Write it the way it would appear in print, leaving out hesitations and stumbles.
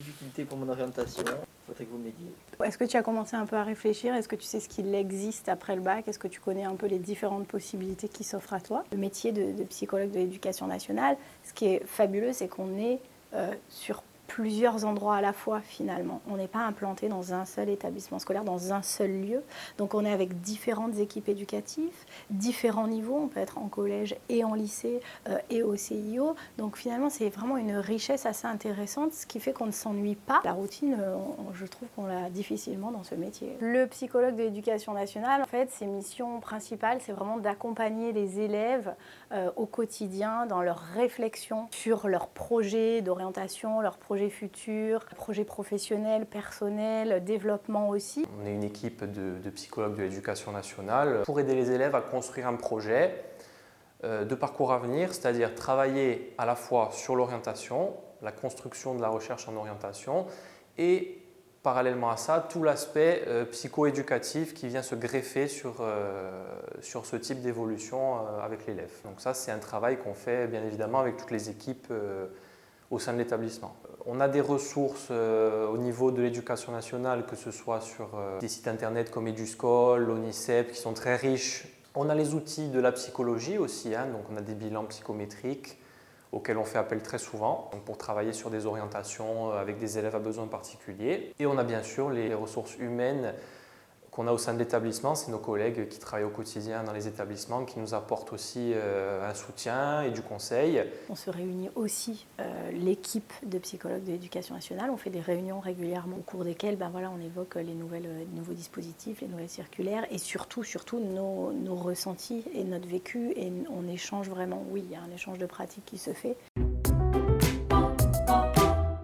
Difficulté pour mon orientation, il faudrait que vous m'aidiez. Est-ce que tu as commencé un peu à réfléchir? Est-ce que tu sais ce qu'il existe après le bac? Est-ce que tu connais un peu les différentes possibilités qui s'offrent à toi? Le métier de psychologue de l'éducation nationale, ce qui est fabuleux, c'est qu'on est sur plusieurs endroits à la fois finalement. On n'est pas implanté dans un seul établissement scolaire, dans un seul lieu. Donc on est avec différentes équipes éducatives, différents niveaux. On peut être en collège et en lycée et au CIO. Donc finalement c'est vraiment une richesse assez intéressante, ce qui fait qu'on ne s'ennuie pas. La routine, je trouve qu'on l'a difficilement dans ce métier. Le psychologue de l'éducation nationale, en fait, ses missions principales, c'est vraiment d'accompagner les élèves au quotidien dans leur réflexion sur leurs projets d'orientation, leurs projets futurs, projets professionnels, personnels, développement aussi. On est une équipe de psychologues de l'éducation nationale pour aider les élèves à construire un projet de parcours à venir, c'est-à-dire travailler à la fois sur l'orientation, la construction de la recherche en orientation et parallèlement à ça, tout l'aspect psycho-éducatif qui vient se greffer sur ce type d'évolution avec l'élève. Donc ça, c'est un travail qu'on fait bien évidemment avec toutes les équipes au sein de l'établissement. On a des ressources au niveau de l'éducation nationale, que ce soit sur des sites internet comme Eduscol, l'ONICEP, qui sont très riches. On a les outils de la psychologie aussi, donc on a des bilans psychométriques auxquels on fait appel très souvent pour travailler sur des orientations avec des élèves à besoins particuliers. Et on a bien sûr les ressources humaines qu'on a au sein de l'établissement, c'est nos collègues qui travaillent au quotidien dans les établissements qui nous apportent aussi un soutien et du conseil. On se réunit aussi, l'équipe de psychologues de l'éducation nationale, on fait des réunions régulièrement au cours desquelles on évoque les nouveaux dispositifs, les nouvelles circulaires et surtout nos ressentis et notre vécu et on échange vraiment, oui, il y a un échange de pratiques qui se fait.